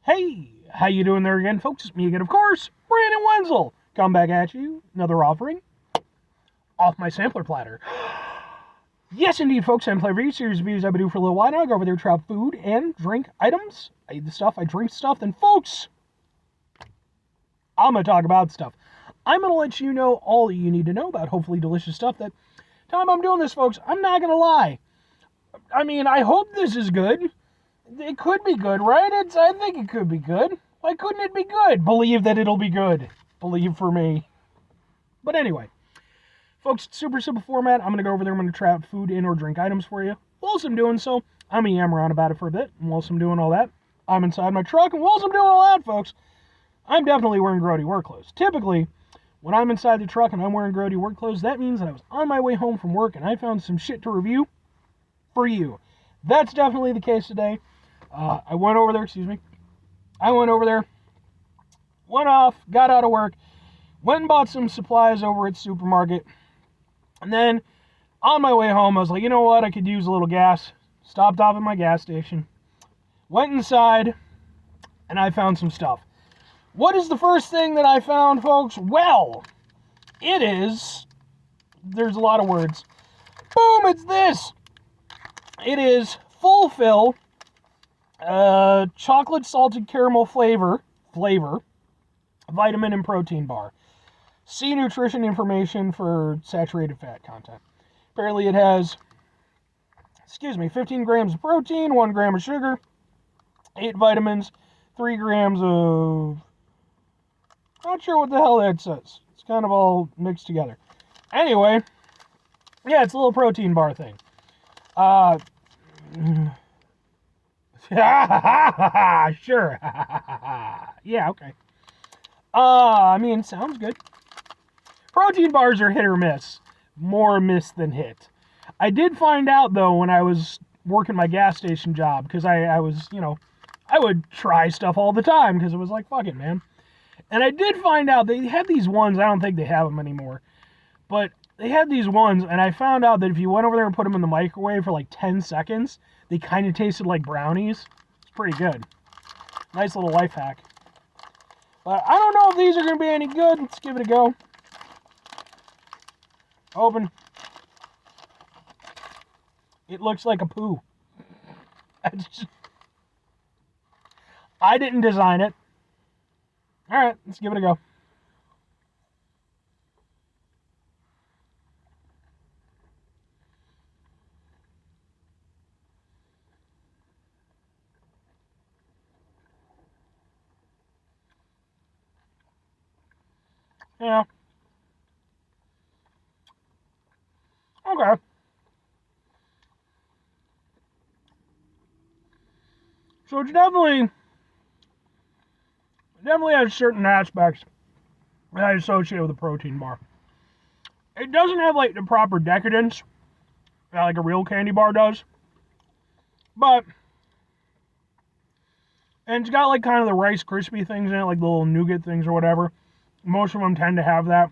Hey, how you doing there again, folks? It's me again, of course, Brandon Wenzel. Come back at you, another offering off my sampler platter. Yes, indeed, folks, I'm Platter, series of videos I've been doing for a little while now. I go over there, try out food and drink items. I eat the stuff, I drink stuff, then, folks, I'm going to talk about stuff. I'm going to let you know all that you need to know about hopefully delicious stuff. That time I'm doing this, folks, I'm not going to lie. I mean, I hope this is good. It could be good, right? I think it could be good. Why couldn't it be good? Believe that it'll be good. Believe for me. But anyway, folks, super simple format. I'm going to go over there. I'm going to try out food and or drink items for you. Whilst I'm doing so, I'm going to yammer on about it for a bit. And whilst I'm doing all that, I'm inside my truck. And whilst I'm doing all that, folks, I'm definitely wearing grody work clothes. Typically, when I'm inside the truck and I'm wearing grody work clothes, that means that I was on my way home from work and I found some shit to review for you. That's definitely the case today. I went over there, went off, got out of work, went and bought some supplies over at the supermarket, and then on my way home, I was like, you know what, I could use a little gas. Stopped off at my gas station, went inside, and I found some stuff. What is the first thing that I found, folks? Well, there's a lot of words. Boom, it's this. It is Fulfil. Chocolate salted caramel flavor, vitamin and protein bar. See nutrition information for saturated fat content. Apparently it has, 15 grams of protein, 1 gram of sugar, 8 vitamins, 3 grams of, not sure what the hell that says. It's kind of all mixed together. Anyway, yeah, it's a little protein bar thing. Sure. Yeah, okay. I mean, sounds good. Protein bars are hit or miss. More miss than hit. I did find out, though, when I was working my gas station job, because I was, I would try stuff all the time, because it was like, fuck it, man. And I did find out they had these ones, I don't think they have them anymore, but they had these ones, and I found out that if you went over there and put them in the microwave for like 10 seconds, they kind of tasted like brownies. It's pretty good. Nice little life hack. But I don't know if these are going to be any good. Let's give it a go. Open. It looks like a poo. I didn't design it. Alright, let's give it a go. Yeah. Okay. So it's definitely has certain aspects that I associate with a protein bar. It doesn't have like the proper decadence that like a real candy bar does. And it's got like kind of the Rice Krispie things in it, like the little nougat things or whatever. Most of them tend to have that.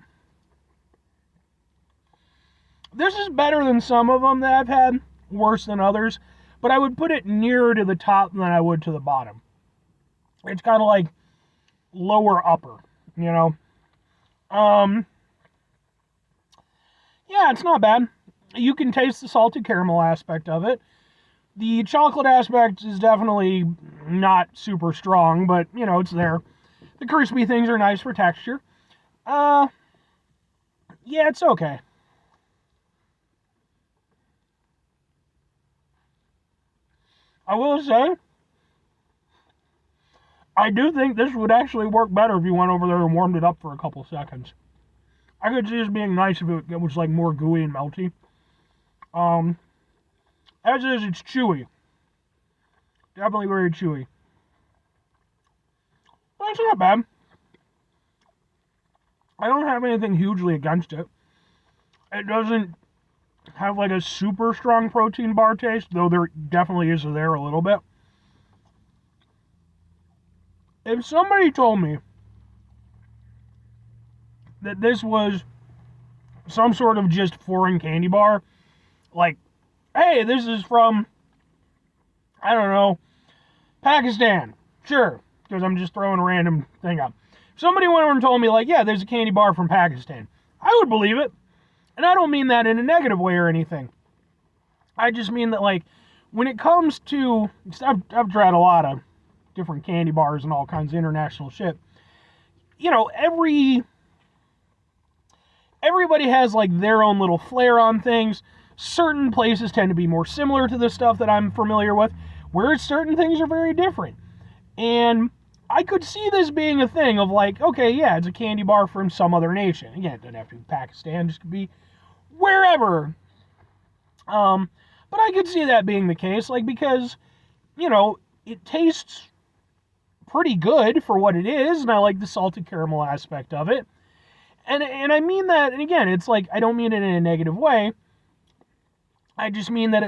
This is better than some of them that I've had, worse than others, but I would put it nearer to the top than I would to the bottom. It's kind of like lower upper, Yeah, it's not bad. You can taste the salted caramel aspect of it. The chocolate aspect is definitely not super strong, but, it's there. The crispy things are nice for texture. Yeah, it's okay. I will say, I do think this would actually work better if you went over there and warmed it up for a couple seconds. I could see this being nice if it was like more gooey and melty. As is, it's chewy. Definitely very chewy. But it's not bad. I don't have anything hugely against it. It doesn't have like a super strong protein bar taste, though there definitely is there a little bit. If somebody told me that this was some sort of just foreign candy bar, like, hey, this is from, I don't know, Pakistan. Sure, because I'm just throwing a random thing up. If somebody went over and told me, like, yeah, there's a candy bar from Pakistan, I would believe it. And I don't mean that in a negative way or anything. I just mean that, like, when it comes to, I've tried a lot of different candy bars and all kinds of international shit. You know, everybody has, like, their own little flair on things. Certain places tend to be more similar to the stuff that I'm familiar with, whereas certain things are very different. And I could see this being a thing of, like, okay, yeah, it's a candy bar from some other nation. Again, it doesn't have to be Pakistan, it just could be wherever. But I could see that being the case, like, because, you know, it tastes pretty good for what it is, and I like the salted caramel aspect of it. And I mean that, and again, it's like, I don't mean it in a negative way. I just mean that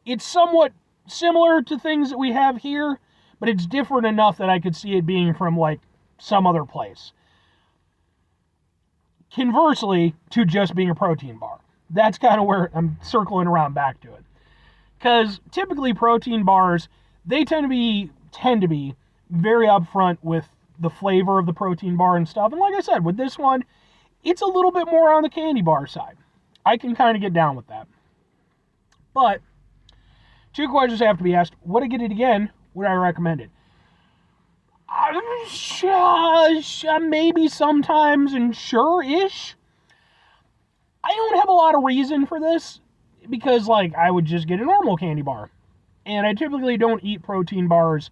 it's somewhat similar to things that we have here, but it's different enough that I could see it being from, like, some other place. Conversely, to just being a protein bar. That's kind of where I'm circling around back to it. Because typically protein bars, they tend to be very upfront with the flavor of the protein bar and stuff. And like I said, with this one, it's a little bit more on the candy bar side. I can kind of get down with that. But 2 questions have to be asked. Would I get it again? Would I recommend it? Maybe sometimes, and sure-ish. I don't have a lot of reason for this, because, like, I would just get a normal candy bar. And I typically don't eat protein bars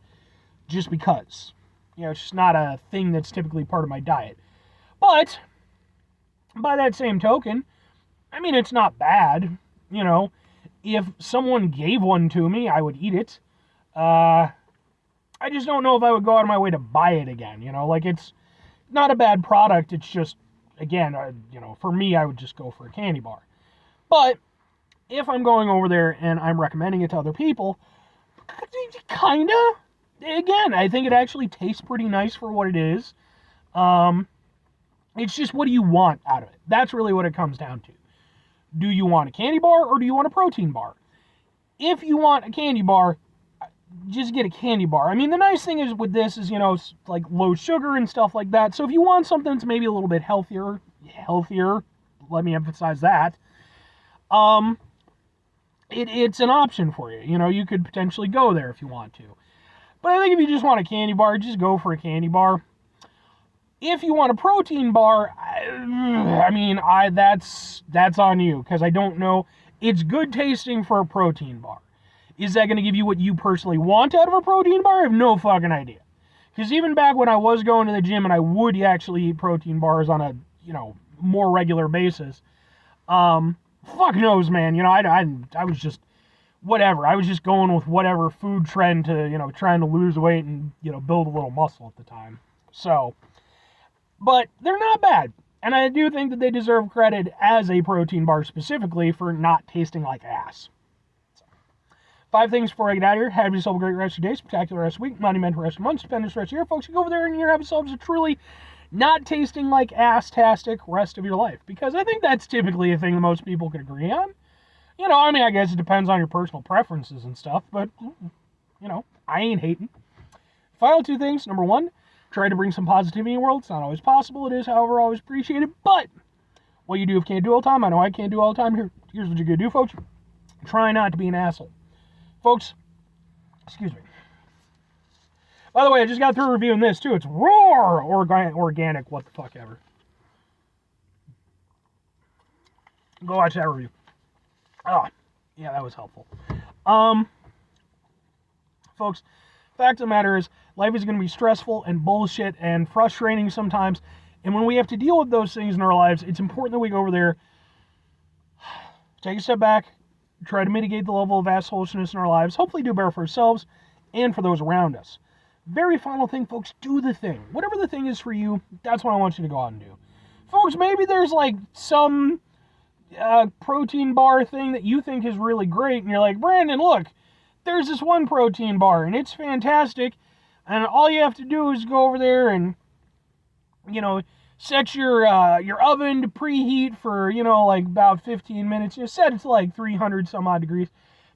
just because. You know, it's just not a thing that's typically part of my diet. But, by that same token, I mean, it's not bad. You know, if someone gave one to me, I would eat it. I just don't know if I would go out of my way to buy it again. You know, like, it's not a bad product. It's just, again, you know, for me, I would just go for a candy bar. But if I'm going over there and I'm recommending it to other people, kinda. Again, I think it actually tastes pretty nice for what it is. It's just, what do you want out of it? That's really what it comes down to. Do you want a candy bar or do you want a protein bar? If you want a candy bar, just get a candy bar. I mean, the nice thing is with this is, you know, it's like low sugar and stuff like that. So if you want something that's maybe a little bit healthier, let me emphasize that, it's an option for you. You know, you could potentially go there if you want to. But I think if you just want a candy bar, just go for a candy bar. If you want a protein bar, that's on you, because I don't know. It's good tasting for a protein bar. Is that going to give you what you personally want out of a protein bar? I have no fucking idea. Because even back when I was going to the gym and I would actually eat protein bars on a, you know, more regular basis, fuck knows, man. You know, I was just, whatever. I was just going with whatever food trend to, you know, trying to lose weight and, you know, build a little muscle at the time. So, but they're not bad. And I do think that they deserve credit as a protein bar specifically for not tasting like ass. 5 things before I get out of here. Have yourself a great rest of your day, spectacular rest of the week, monumental rest of the month, stupendous rest of the year. Folks, you go over there and you have yourselves a truly not tasting like ass-tastic rest of your life. Because I think that's typically a thing that most people could agree on. You know, I mean, I guess it depends on your personal preferences and stuff, but, you know, I ain't hating. Final 2 things. Number 1, try to bring some positivity in the world. It's not always possible. It is, however, always appreciated. But what you do if you can't do all the time, I know I can't do all the time. Here's what you're going to do, folks. Try not to be an asshole. Folks, excuse me. By the way, I just got through reviewing this, too. It's Roar Organic, what the fuck ever. Go watch that review. Oh, yeah, that was helpful. Folks, fact of the matter is, life is going to be stressful and bullshit and frustrating sometimes. And when we have to deal with those things in our lives, it's important that we go over there, take a step back, try to mitigate the level of assholishness in our lives, hopefully do better for ourselves and for those around us. Very final thing, folks, do the thing. Whatever the thing is for you, that's what I want you to go out and do. Folks, maybe there's like some protein bar thing that you think is really great, and you're like, Brandon, look, there's this one protein bar, and it's fantastic, and all you have to do is go over there and, you know, set your oven to preheat for, you know, like about 15 minutes. You set it to like 300 some odd degrees.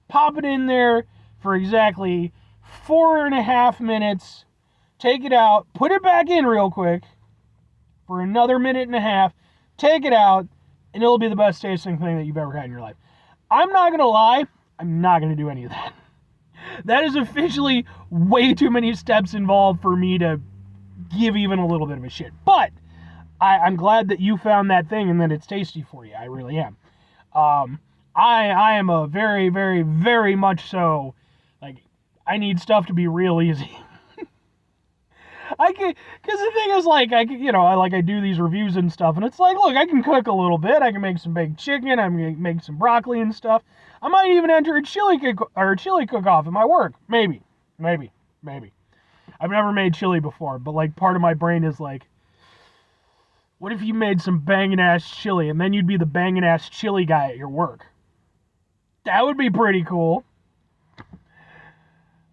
Pop it in there for exactly 4.5 minutes take it out, put it back in real quick for another minute and a half, take it out, and it'll be the best tasting thing that you've ever had in your life. I'm not going to lie, I'm not going to do any of that. That is officially way too many steps involved for me to give even a little bit of a shit. But I'm glad that you found that thing and that it's tasty for you. I really am. I am a very, very, very much so, like, I need stuff to be real easy. Because the thing is, like, I do these reviews and stuff, and it's like, look, I can cook a little bit. I can make some baked chicken. I can make some broccoli and stuff. I might even enter a chili cook-off at my work. Maybe. I've never made chili before, but, like, part of my brain is like, what if you made some bangin'-ass chili, and then you'd be the bangin'-ass chili guy at your work? That would be pretty cool.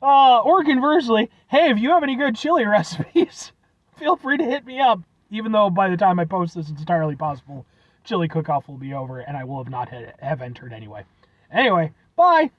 Or conversely, hey, if you have any good chili recipes, feel free to hit me up. Even though by the time I post this, it's entirely possible chili cook-off will be over, and I will have not have entered anyway. Anyway, bye!